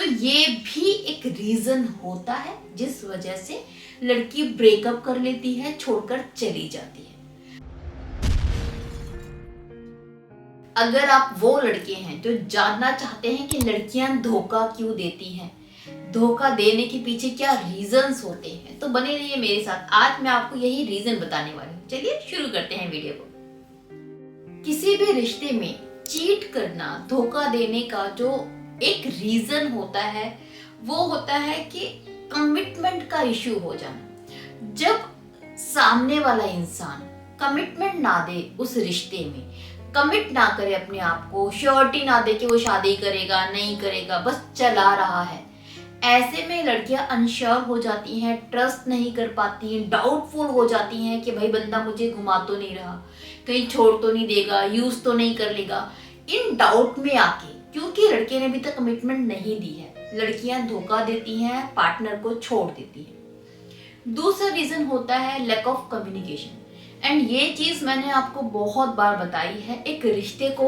ये भी एक रीजन होता है जिस वजह से लड़की ब्रेकअप कर लेती है, छोड़कर चली जाती है। अगर आप वो लड़के हैं जो जानना चाहते हैं कि लड़कियां धोखा क्यों देती हैं, धोखा देने के पीछे क्या रीजंस होते हैं, तो बने रहिए मेरे साथ। आज मैं आपको यही रीजन बताने वाली हूँ। चलिए शुरू करते हैं वीडियो को। किसी भी रिश्ते में चीट करना, धोखा देने का जो एक रीजन होता है वो होता है कि कमिटमेंट का इश्यू हो जाना। जब सामने वाला इंसान कमिटमेंट ना दे, उस रिश्ते में कमिट ना करे अपने आप को, श्योरिटी ना दे कि वो शादी करेगा नहीं करेगा, बस चला रहा है, ऐसे में लड़कियां अनश्योर हो जाती हैं, ट्रस्ट नहीं कर पाती हैं, डाउटफुल हो जाती हैं कि भाई बंदा मुझे घुमा तो नहीं रहा, कहीं छोड़ तो नहीं देगा, यूज तो नहीं कर लेगा। इन डाउट में आके, क्योंकि लड़के ने अभी तक कमिटमेंट नहीं दी है, लड़कियां धोखा देती हैं, पार्टनर को छोड़ देती हैं। दूसरा रीजन होता है लैक ऑफ कम्युनिकेशन। एंड ये चीज मैंने आपको बहुत बार बताई है, एक रिश्ते को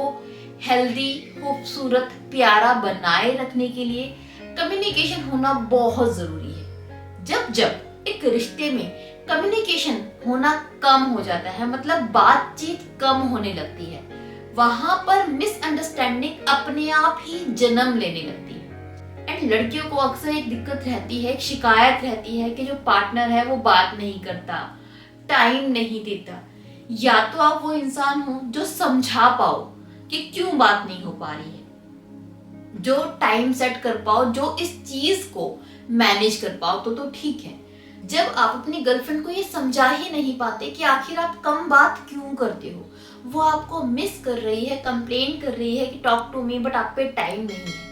हेल्दी, खूबसूरत, प्यारा बनाए रखने के लिए कम्युनिकेशन होना बहुत जरूरी है। जब जब एक रिश्ते में कम्युनिकेशन होना कम हो जाता है, मतलब बातचीत कम होने लगती है, वहां पर मिसअंडरस्टैंडिंग अपने आप ही जन्म लेने लगती है। एंड लड़कियों को अक्सर एक दिक्कत रहती है, एक शिकायत रहती है कि जो पार्टनर है वो बात नहीं करता, टाइम नहीं देता। या तो आप वो इंसान हो जो समझा पाओ कि क्यों बात नहीं हो पा रही है, जो टाइम सेट कर पाओ, जो इस चीज को मैनेज कर पाओ तो ठीक है। जब आप अपनी गर्लफ्रेंड को ये समझा ही नहीं पाते कि आखिर आप कम बात क्यों करते हो, वो आपको मिस कर रही है, कंप्लेन कर रही है कि टॉक टू मी, बट आप पे टाइम नहीं है,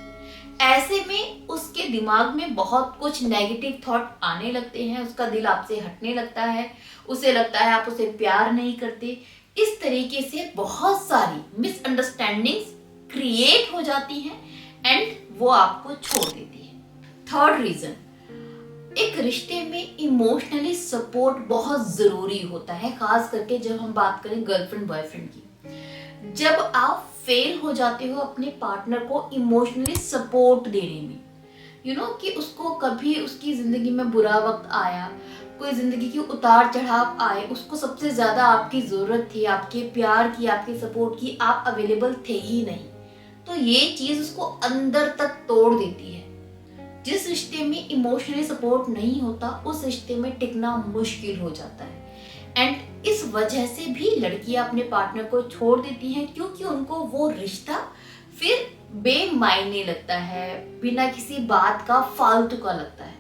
ऐसे में उसके दिमाग में बहुत कुछ नेगेटिव थॉट आने लगते हैं, उसका दिल आपसे हटने लगता है, उसे लगता है आप उसे प्यार नहीं करते। इस तरीके से बहुत सारी मिसअंडरस्टैंडिंग्स क्रिएट हो जाती हैं एंड वो आपको छोड़ देती है। थर्ड रीजन, एक रिश्ते में इमोशनली सपोर्ट बहुत जरूरी होता है, खास करके जब हम बात करें गर्लफ्रेंड बॉयफ्रेंड की। जब आप फेल हो जाते हो अपने पार्टनर को इमोशनली सपोर्ट देने में, कि उसको कभी उसकी जिंदगी में बुरा वक्त आया, कोई जिंदगी की उतार चढ़ाव आए, उसको सबसे ज्यादा आपकी जरूरत थी, आपके प्यार की, आपके सपोर्ट की, आप अवेलेबल थे ही नहीं, तो ये चीज उसको अंदर तक तोड़ देती है। जिस रिश्ते में इमोशनली सपोर्ट नहीं होता, उस रिश्ते में टिकना मुश्किल हो जाता है। एंड इस वजह से भी लड़कियां अपने पार्टनर को छोड़ देती हैं, क्योंकि उनको वो रिश्ता फिर बेमायने लगता है, बिना किसी बात का फालतू का लगता है।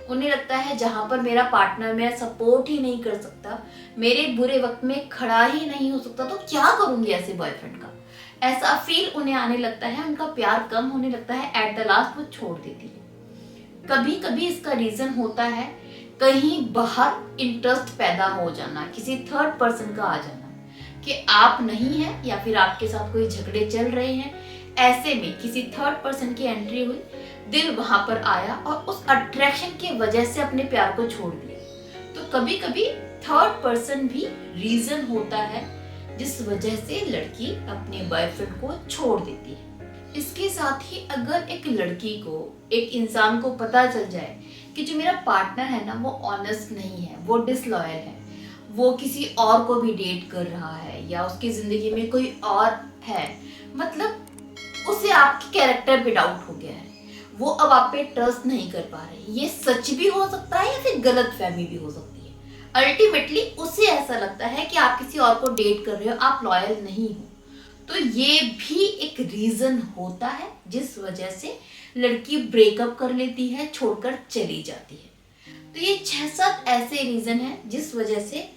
उन्हें लगता है जहां पर मेरा पार्टनर मेरा सपोर्ट ही नहीं कर सकता, मेरे बुरे वक्त में खड़ा ही नहीं हो सकता, तो क्या करूंगी ऐसे बॉयफ्रेंड का, ऐसा फील उन्हें आने लगता है, उनका प्यार कम होने लगता है, एट द लास्ट वो छोड़ देती है। कभी कभी इसका रीजन होता है कहीं बाहर इंटरेस्ट पैदा हो जाना, किसी थर्ड पर्सन का आ जाना कि आप नहीं हैं या फिर आपके साथ कोई झगड़े चल रहे हैं, ऐसे में किसी थर्ड पर्सन की एंट्री हुई, दिल वहां पर आया और उस अट्रैक्शन की वजह से अपने प्यार को छोड़ दिया। तो कभी कभी थर्ड पर्सन भी रीजन होता है जिस वजह से लड़की अपने बॉयफ्रेंड को छोड़ देती है। इसके साथ ही अगर एक लड़की को, एक इंसान को पता चल जाए कि जो मेरा पार्टनर है ना वो ऑनेस्ट नहीं है, वो डिसलॉयल है, वो किसी और को भी डेट कर रहा है, या उसकी जिंदगी में कोई और है, मतलब उसे आपके कैरेक्टर पे डाउट हो गया है, वो अब आप पे ट्रस्ट नहीं कर पा रहे, ये सच भी हो सकता है या फिर गलत फहमी भी हो सकती है। अल्टीमेटली उसे ऐसा लगता है कि आप किसी और को डेट कर रहे हो, आप लॉयल नहीं हो, तो ये भी एक रीजन होता है जिस वजह से लड़की ब्रेकअप कर लेती है, छोड़कर चली जाती है। तो ये 6-7 ऐसे रीजन हैं जिस वजह से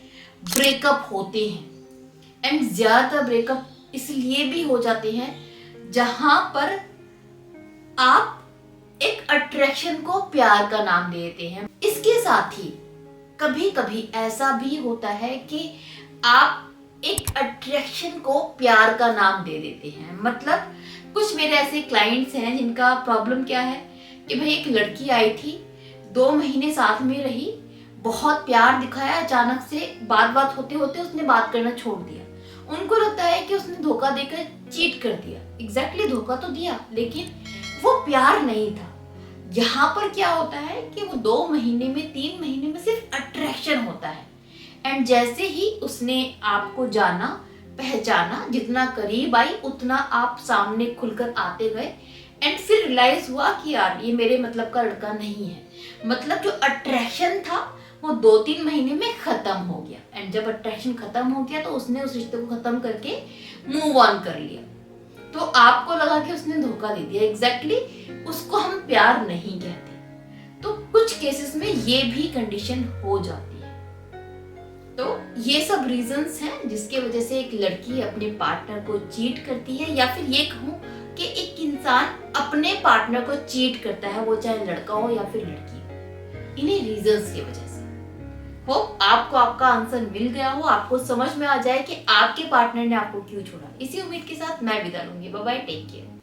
ब्रेकअप होते हैं। एंड ज्यादातर ब्रेकअप इसलिए भी हो जाते हैं जहां पर आप एक अट्रैक्शन को प्यार का नाम दे देते हैं। इसके साथ ही कभी कभी ऐसा भी होता है कि आप एक अट्रैक्शन को प्यार का नाम दे देते हैं। मतलब कुछ मेरे ऐसे क्लाइंट्स हैं जिनका प्रॉब्लम क्या है कि भाई एक लड़की आई थी, 2 महीने साथ में रही, बहुत प्यार दिखाया, अचानक से बात होते होते उसने बात करना छोड़ दिया। उनको लगता है कि उसने धोखा देकर चीट कर दिया। एग्जैक्टली धोखा तो दिया, लेकिन वो प्यार नहीं था। यहाँ पर क्या होता है कि वो 2 महीने में 3 महीने में सिर्फ अट्रैक्शन होता है, एंड जैसे ही उसने आपको जाना पहचाना, जितना करीब आई उतना आप सामने खुलकर आते गए, एंड फिर रियलाइज हुआ कि यार ये मेरे मतलब का लड़का नहीं है। मतलब जो अट्रैक्शन था वो 2-3 महीने में खत्म हो गया, एंड जब अट्रैक्शन खत्म हो गया तो उसने उस रिश्ते को खत्म करके मूव ऑन कर लिया। तो आपको लगा कि उसने धोखा दे दिया। एग्जैक्टली उसको हम प्यार नहीं कहते। तो कुछ केसेस में ये भी कंडीशन हो जाती है। तो ये सब रीजंस हैं जिसके वजह से एक लड़की अपने पार्टनर को चीट करती है, या फिर ये कहूँ कि एक इंसान अपने पार्टनर को चीट करता है, वो चाहे लड़का हो या फिर लड़की हो, इन्हीं रीजंस की वजह से। होप आपको आपका आंसर मिल गया हो, आपको समझ में आ जाए कि आपके पार्टनर ने आपको क्यों छोड़ा। इसी उम्मीद के साथ मैं विदा लूंगी। Bye bye, take care.